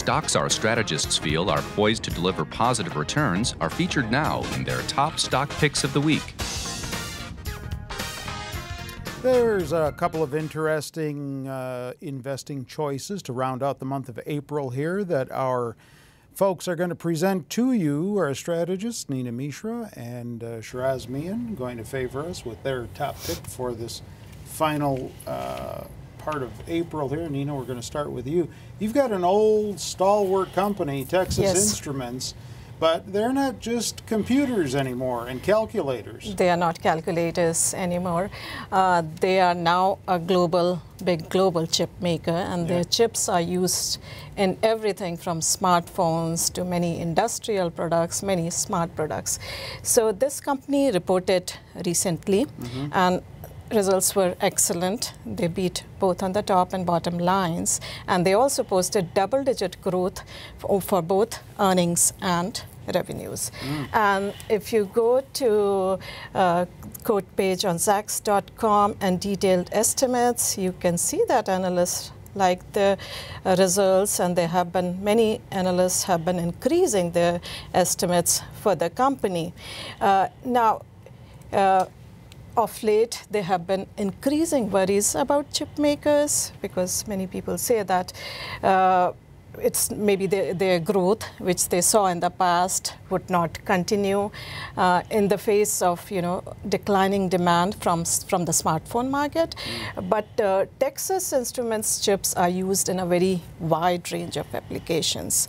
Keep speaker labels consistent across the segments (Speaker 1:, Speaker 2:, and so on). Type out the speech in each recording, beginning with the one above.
Speaker 1: Stocks our strategists feel are poised to deliver positive returns are featured now in their top stock picks of the week.
Speaker 2: There's a couple of interesting investing choices to round out the month of April here that our folks are going to present to you. Our strategists, Nina Mishra and Shiraz Mian, going to favor us with their top pick for this final part of April here. Nina, we're going to start with you. You've got an old stalwart company, Texas Instruments, but they're not just computers anymore and calculators.
Speaker 3: They are not calculators anymore. They are now a big global chip maker, and their chips are used in everything from smartphones to many industrial products, many smart products. So this company reported recently, and results were excellent. They beat both on the top and bottom lines, and they also posted double-digit growth for both earnings and revenues. And if you go to quote page on Zacks.com and detailed estimates, you can see that analysts like the results, and there have been many analysts have been increasing their estimates for the company. Now, of late, there have been increasing worries about chip makers because many people say that it's maybe their growth, which they saw in the past, would not continue in the face of declining demand from the smartphone market. But Texas Instruments chips are used in a very wide range of applications.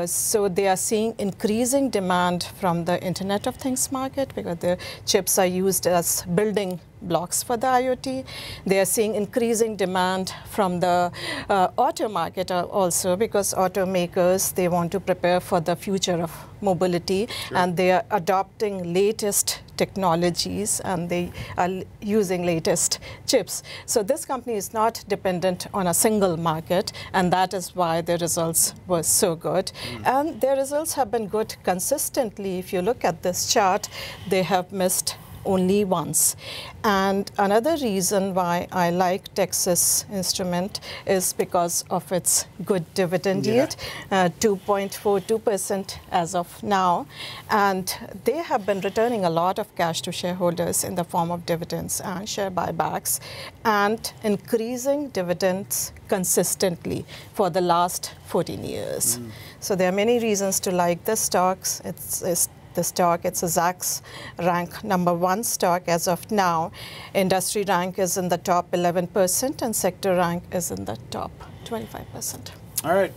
Speaker 3: So they are seeing increasing demand from the Internet of Things market because the chips are used as building blocks for the IoT. They are seeing increasing demand from the auto market also because automakers, they want to prepare for the future of mobility, and they are adopting latest technologies and they are using latest chips. So this company is not dependent on a single market, and that is why their results were so good. And their results have been good consistently. If you look at this chart, they have missed only once. And another reason why I like Texas Instrument is because of its good dividend yield, 2.42% as of now. And they have been returning a lot of cash to shareholders in the form of dividends and share buybacks, and increasing dividends consistently for the last 14 years. So there are many reasons to like the stocks. It's a Zacks rank #1 stock as of now. Industry rank is in the top 11%, and sector rank is in the top 25%.
Speaker 2: All right.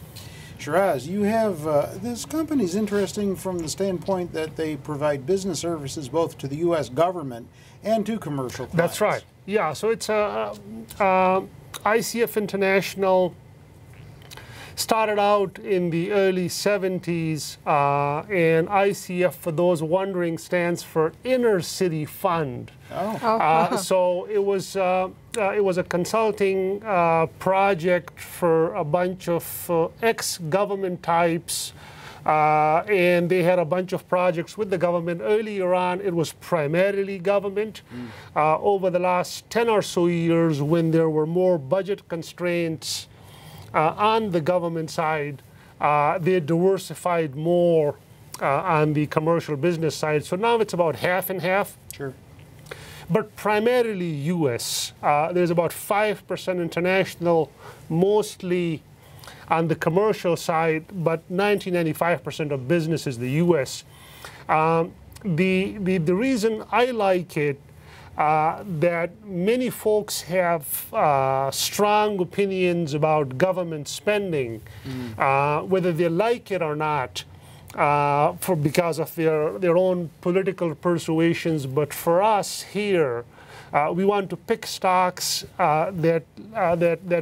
Speaker 2: Shiraz, you have, this company is interesting from the standpoint that they provide business services both to the U.S. government and to commercial clients.
Speaker 4: That's right. Yeah, so it's ICF International. Started out in the early 70s, and ICF, for those wondering, stands for Inner City Fund. So it was a consulting project for a bunch of ex-government types, and they had a bunch of projects with the government. Earlier on, it was primarily government. Over the last 10 or so years, when there were more budget constraints on the government side, they diversified more on the commercial business side. So now it's about half and half.
Speaker 2: Sure.
Speaker 4: But primarily U.S. There's about 5% international, mostly on the commercial side, but 95% of business is the U.S. The reason I like it, that many folks have strong opinions about government spending, whether they like it or not, because of their own political persuasions. But for us here, we want to pick stocks that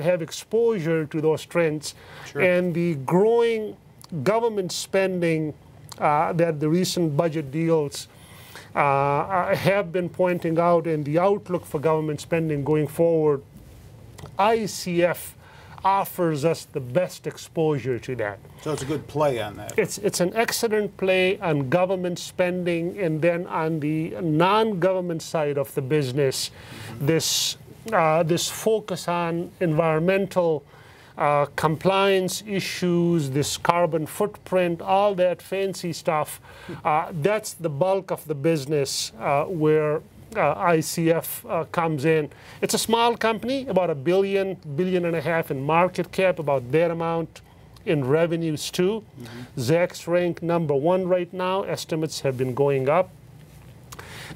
Speaker 4: have exposure to those trends.
Speaker 2: Sure.
Speaker 4: And the growing government spending that the recent budget deals have been pointing out, and the outlook for government spending going forward, ICF offers us the best exposure to that.
Speaker 2: So it's a good play on that.
Speaker 4: It's an excellent play on government spending, and then on the non-government side of the business, this focus on environmental compliance issues, this carbon footprint, all that fancy stuff. That's the bulk of the business where ICF comes in. It's a small company, about $1 billion, $1.5 billion in market cap, about that amount in revenues too. Zacks rank #1 right now. Estimates have been going up.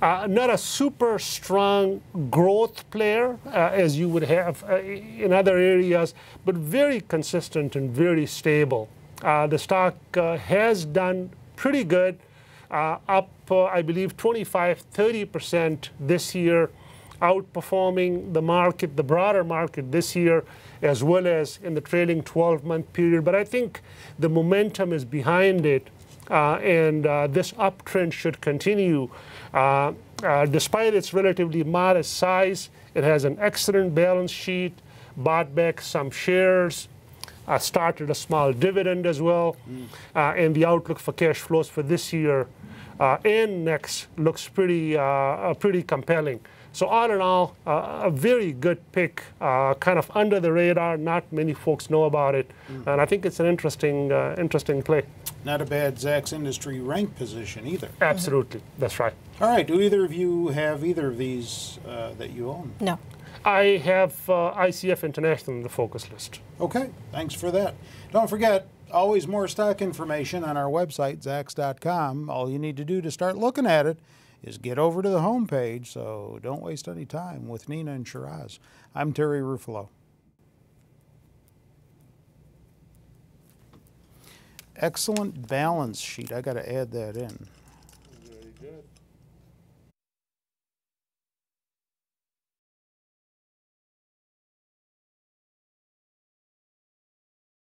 Speaker 4: Not a super strong growth player as you would have in other areas, but very consistent and very stable. The stock has done pretty good, up I believe 25–30% this year, outperforming the market, the broader market this year, as well as in the trailing 12-month period. But I think the momentum is behind it, and this uptrend should continue. Despite its relatively modest size, it has an excellent balance sheet, bought back some shares, started a small dividend as well, and the outlook for cash flows for this year and next looks pretty compelling. So all in all, a very good pick, kind of under the radar. Not many folks know about it, and I think it's an interesting play.
Speaker 2: Not a bad Zacks Industry rank position either.
Speaker 4: Absolutely, that's right.
Speaker 2: All right, do either of you have either of these that you own?
Speaker 3: No.
Speaker 4: I have ICF International on the focus list.
Speaker 2: Okay, thanks for that. Don't forget, always more stock information on our website, Zacks.com. All you need to do to start looking at it is get over to the home page, so don't waste any time with Nina and Shiraz. I'm Terry Ruffalo. Excellent balance sheet. I got to add that in.